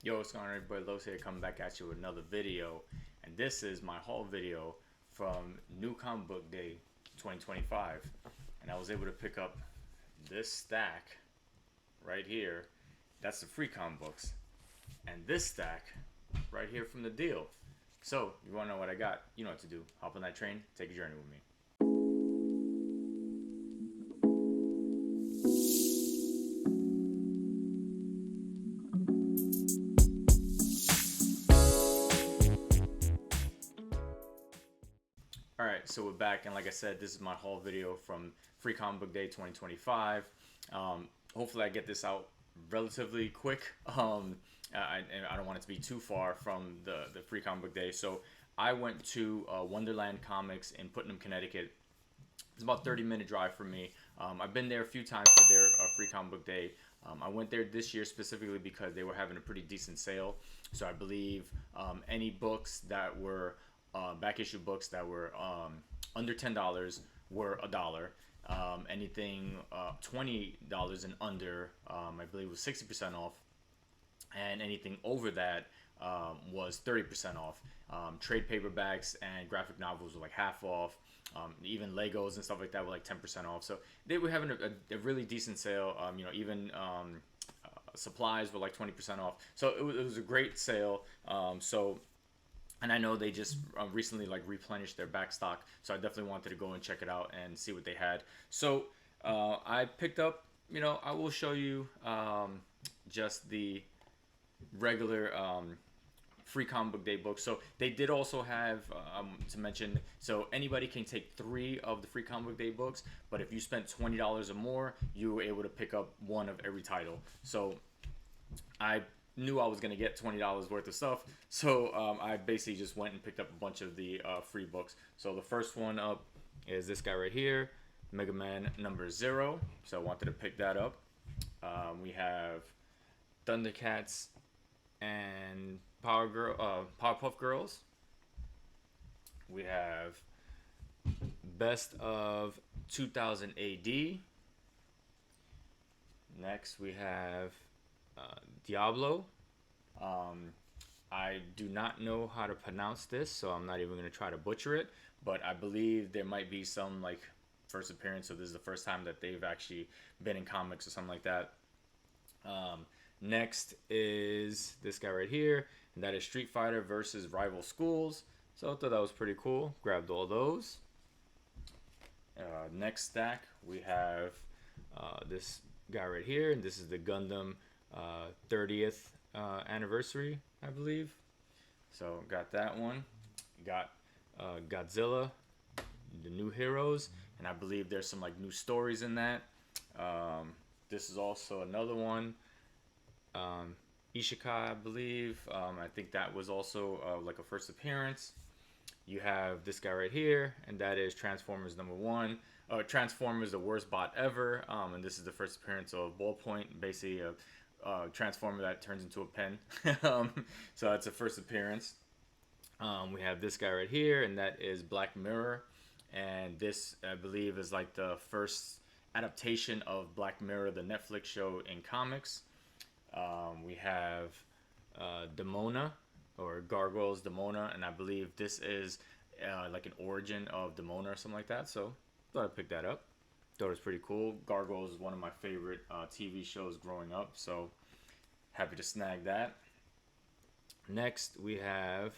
Yo, what's going on, everybody? Los here, coming back at you with another video, and this is my haul video from New Comic Book Day 2025, and I was able to pick up this stack right here. That's the free comic books, and this stack right here from the deal. So, you want to know what I got? You know what to do. Hop on that train, take a journey with me. Alright, so we're back, and like I said, this is my haul video from Free Comic Book Day 2025. Hopefully I get this out relatively quick. And I don't want it to be too far from the Free Comic Book Day. So I went to Wonderland Comics in Putnam, Connecticut. It's about a 30-minute drive from me. I've been there a few times for their Free Comic Book Day. I went there this year specifically because they were having a pretty decent sale. So I believe any books that were back issue books that were under $10 were $1. Anything $20 and under, I believe, was 60% off, and anything over that was 30% off. Trade paperbacks and graphic novels were like half off. Even Legos and stuff like that were like 10% off. So they were having a really decent sale. Even supplies were like 20% off. So it was a great sale. And I know they just recently like replenished their back stock, so I definitely wanted to go and check it out and see what they had. So I picked up, I will show you just the regular free comic book day books. So they did also have to mention, so anybody can take 3 of the free comic book day books, but if you spent $20 or more, you were able to pick up 1 of every title. So I knew I was going to get $20 worth of stuff, so I basically just went and picked up a bunch of the free books. So the first one up is this guy right here, Mega Man number 0. So I wanted to pick that up. We have Thundercats and Powerpuff Girls. We have Best of 2000 AD. Next we have Diablo. I do not know how to pronounce this, so I'm not even going to try to butcher it, but I believe there might be some like first appearance, so this is the first time that they've actually been in comics or something like that. Next is this guy right here, and that is Street Fighter versus Rival Schools. So I thought that was pretty cool. Grabbed all those. Next stack, we have this guy right here, and this is the Gundam 30th anniversary, I believe. So got that one. Got Godzilla, the new heroes, and I believe there's some like new stories in that. This is also another one. Ishikai, I believe. I think that was also like a first appearance. You have this guy right here, and that is Transformers number 1. Transformers, the worst bot ever, and this is the first appearance of Ballpoint, basically a transformer that turns into a pen. So that's a first appearance. We have this guy right here, and that is Black Mirror, and this, I believe, is like the first adaptation of Black Mirror, the Netflix show, in comics. We have Demona, or Gargoyles Demona, and I believe this is like an origin of Demona or something like that. So thought I'd pick that up. Thought it was pretty cool. Gargoyles is one of my favorite TV shows growing up, so happy to snag that. Next, we have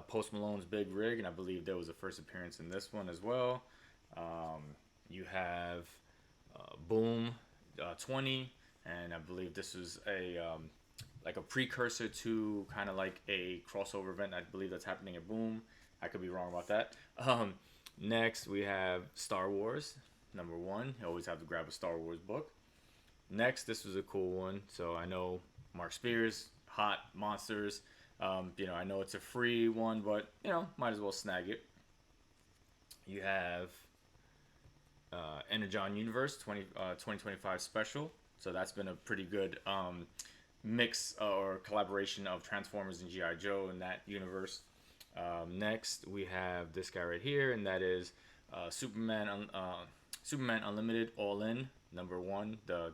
Post Malone's Big Rig, and I believe there was a first appearance in this one as well. You have Boom 20, and I believe this was a like a precursor to kind of like a crossover event. I believe that's happening at Boom. I could be wrong about that. Next, we have Star Wars number 1. You always have to grab a Star Wars book. Next, this was a cool one. So I know Mark Spears, hot monsters. I know it's a free one, but might as well snag it. You have Energon Universe 2025 special. So that's been a pretty good mix or collaboration of Transformers and G.I. Joe in that universe. Next, we have this guy right here, and that is Superman Unlimited All In number 1, the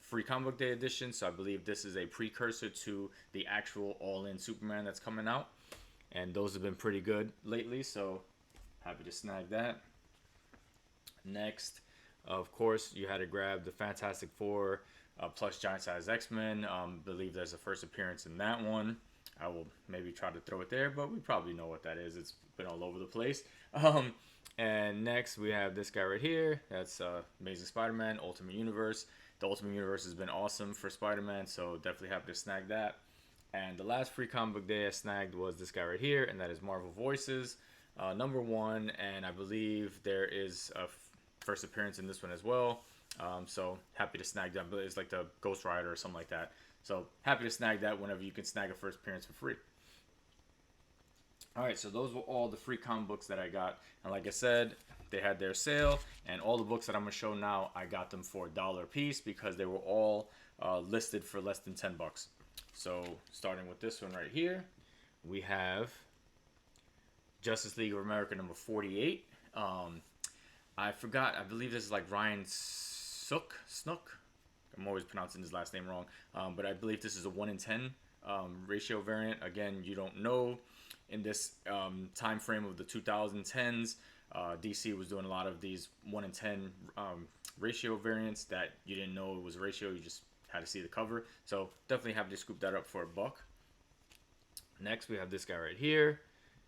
Free Comic Book Day edition, so I believe this is a precursor to the actual all-in Superman that's coming out, and those have been pretty good lately, so happy to snag that. Next, of course, you had to grab the Fantastic Four plus Giant Size X-Men. Believe there's a first appearance in that one. I will maybe try to throw it there, but we probably know what that is. It's been all over the place. And next, we have this guy right here. That's Amazing Spider-Man, Ultimate Universe. The Ultimate Universe has been awesome for Spider-Man, so definitely happy to snag that. And the last Free Comic Book Day I snagged was this guy right here, and that is Marvel Voices, #1. And I believe there is a first appearance in this one as well. So happy to snag that. But it's like the Ghost Rider or something like that. So happy to snag that whenever you can snag a first appearance for free. Alright, so those were all the free comic books that I got. And like I said, they had their sale. And all the books that I'm going to show now, I got them for $1 a piece because they were all listed for less than $10. So starting with this one right here, we have Justice League of America #48. I forgot. I believe this is like Ryan Snook. I'm always pronouncing his last name wrong. But I believe this is a 1 in 10 ratio variant. Again, you don't know. In this time frame of the 2010s, DC was doing a lot of these 1 in 10 ratio variants that you didn't know it was a ratio. You just had to see the cover. So definitely happy to scoop that up for $1. Next, we have this guy right here.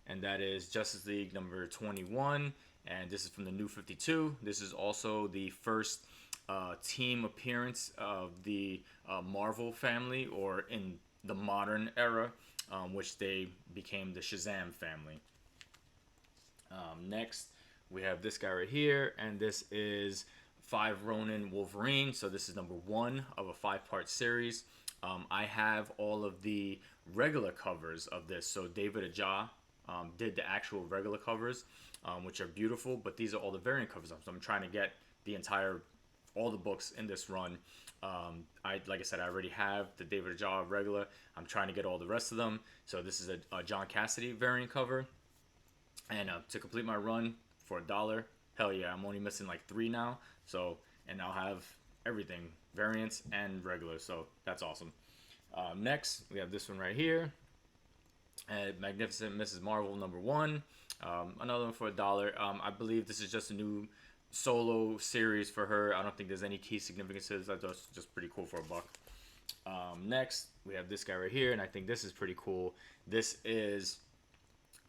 And that is Justice League #21. And this is from the New 52. This is also the first team appearance of the Marvel family, or in the modern era, which they became the Shazam family. Next, we have this guy right here, and this is 5 Ronin Wolverine. So this is #1 of a 5-part series. I have all of the regular covers of this. So David Aja did the actual regular covers, which are beautiful, but these are all the variant covers. So I'm trying to get all the books in this run. Like I said, I already have the David Aja regular. I'm trying to get all the rest of them. So this is a John Cassidy variant cover. And to complete my run for $1, hell yeah, I'm only missing like 3 now. So, and I'll have everything, variants and regular. So that's awesome. Next, we have this one right here. Magnificent Mrs. Marvel #1. Another one for $1. I believe this is just a new solo series for her. I don't think there's any key significances. That's just pretty cool for $1. Next, we have this guy right here, and I think this is pretty cool. This is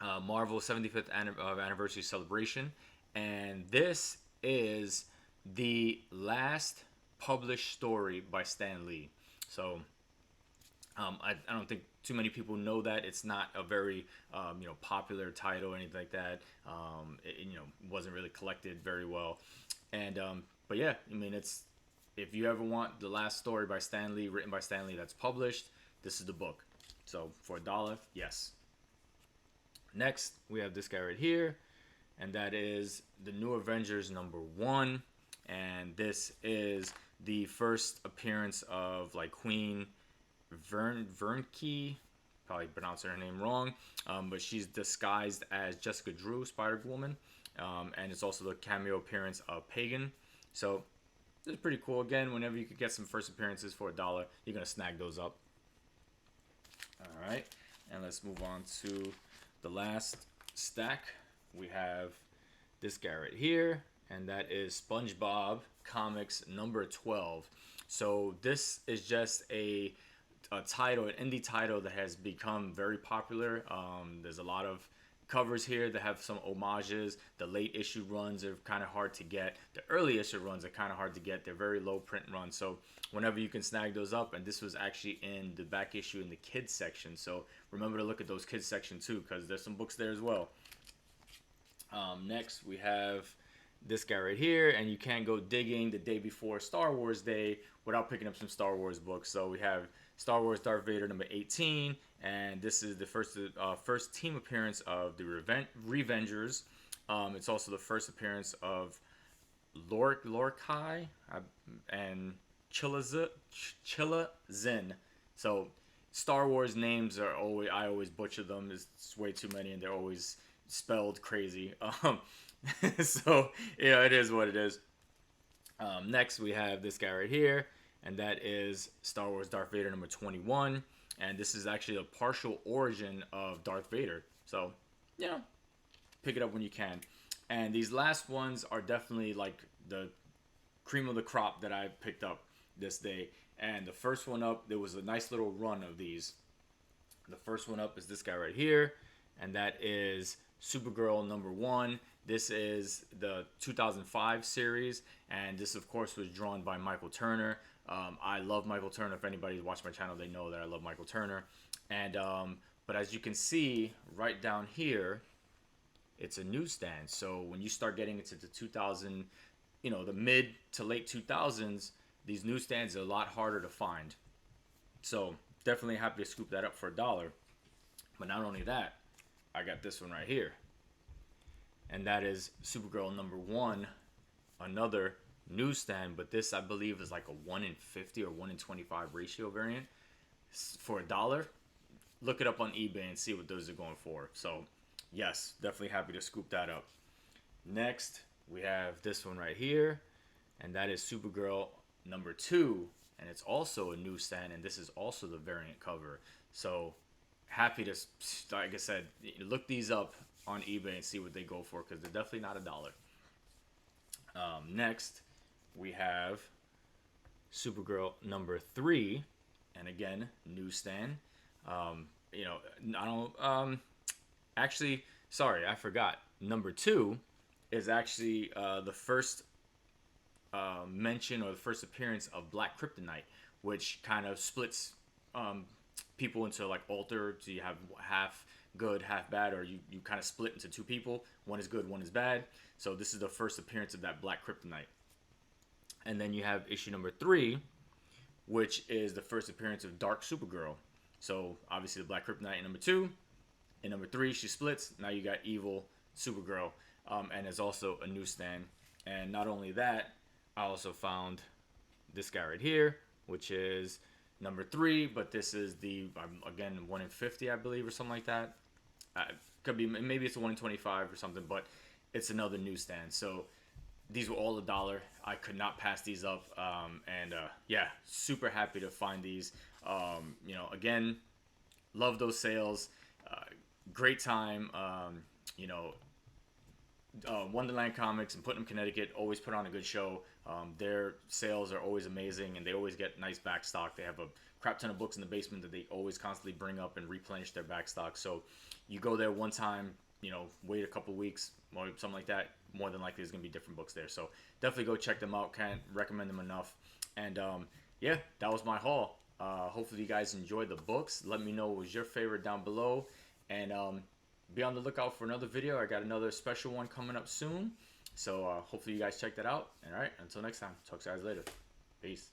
Marvel's 75th anniversary celebration, and this is the last published story by Stan Lee. So I don't think too many people know that. It's not a very popular title or anything like that. It wasn't really collected very well. And but yeah, I mean, it's, if you ever want the last story by Stan Lee, written by Stan Lee, that's published, this is the book. So for $1, yes. Next, we have this guy right here, and that is the New Avengers #1, and this is the first appearance of like Queen Vernke, probably pronouncing her name wrong, but she's disguised as Jessica Drew, Spider-Woman, and it's also the cameo appearance of Pagan. So this is pretty cool. Again, whenever you could get some first appearances for $1, you're gonna snag those up. All right, and let's move on to the last stack. We have this guy right here, and that is SpongeBob Comics #12. So this is just a title, an indie title that has become very popular. There's a lot of covers here that have some homages. The late issue runs are kind of hard to get. The early issue runs are kind of hard to get. They're very low print runs. So whenever you can snag those up, and this was actually in the back issue in the kids section. So remember to look at those kids section too, because there's some books there as well. Next, we have this guy right here, and you can go digging the day before Star Wars Day without picking up some Star Wars books. So we have Star Wars Darth Vader #18, and this is the first team appearance of the Revengers. It's also the first appearance of Lorkai and Chilazin. So Star Wars names are I always butcher them. It's way too many, and they're always spelled crazy. So yeah, it is what it is. Next, we have this guy right here, and that is Star Wars Darth Vader number 21. And this is actually a partial origin of Darth Vader. So, you know, pick it up when you can. And these last ones are definitely like the cream of the crop that I picked up this day. And the first one up, there was a nice little run of these. The first one up is this guy right here, and that is Supergirl number 1. This is the 2005 series, and this of course was drawn by Michael Turner. I love Michael Turner. If anybody's watched my channel, they know that I love Michael Turner. And but as you can see right down here, it's a newsstand. So when you start getting into the 2000, you know, the mid to late 2000s, these newsstands are a lot harder to find. So definitely happy to scoop that up for $1. But not only that, I got this one right here, and that is Supergirl number 1, another newsstand, but this I believe is like a 1 in 50 or 1 in 25 ratio variant for $1. Look it up on eBay and see what those are going for. So yes, definitely happy to scoop that up. Next, we have this one right here, and that is Supergirl number 2, and it's also a newsstand, and this is also the variant cover. So happy to, like I said, look these up on eBay and see what they go for, because they're definitely not $1. Next, we have Supergirl number 3, and again, newsstand. You know, I don't, actually, sorry, I forgot. Number 2 is actually the first mention or the first appearance of Black Kryptonite, which kind of splits people into like altered. So you have half good, half bad, or you kind of split into two people. One is good, one is bad. So this is the first appearance of that Black Kryptonite. And then you have issue number 3, which is the first appearance of Dark Supergirl. So obviously the Black Kryptonite in number 2. In number 3, she splits. Now you got evil Supergirl. And it's also a newsstand. And not only that, I also found this guy right here, which is number 3, but this is the, again, 1 in 50, I believe, or something like that. Could be, maybe it's a 1 in 25 or something, but it's another newsstand. So these were all $1. I could not pass these up. Yeah, super happy to find these. You know, again, love those sales. Great time. You know, Wonderland Comics in Putnam, Connecticut always put on a good show. Their sales are always amazing, and they always get nice back stock. They have a crap ton of books in the basement that they always constantly bring up and replenish their back stock. So you go there one time, you know, wait a couple weeks or something like that, more than likely there's going to be different books there. So definitely go check them out. Can't recommend them enough. And yeah, that was my haul. Hopefully you guys enjoyed the books. Let me know what was your favorite down below. And be on the lookout for another video. I got another special one coming up soon. So hopefully you guys check that out. And all right, until next time, talk to you guys later. Peace.